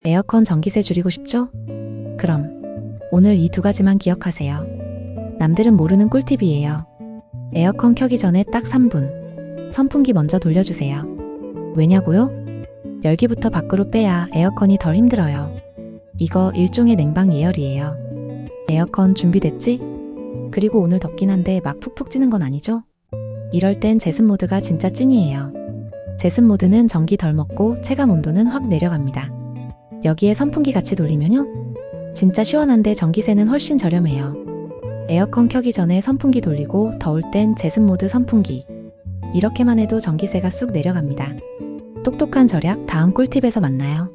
에어컨 전기세 줄이고 싶죠? 그럼 오늘 이 두 가지만 기억하세요. 남들은 모르는 꿀팁이에요. 에어컨 켜기 전에 딱 3분. 선풍기 먼저 돌려주세요. 왜냐고요? 열기부터 밖으로 빼야 에어컨이 덜 힘들어요. 이거 일종의 냉방 예열이에요. 에어컨 준비됐지? 그리고 오늘 덥긴 한데 막 푹푹 찌는 건 아니죠? 이럴 땐 제습 모드가 진짜 찐이에요. 제습 모드는 전기 덜 먹고 체감 온도는 확 내려갑니다. 여기에 선풍기 같이 돌리면요? 진짜 시원한데 전기세는 훨씬 저렴해요. 에어컨 켜기 전에 선풍기 돌리고 더울 땐 제습 모드 선풍기. 이렇게만 해도 전기세가 쑥 내려갑니다. 똑똑한 절약 다음 꿀팁에서 만나요.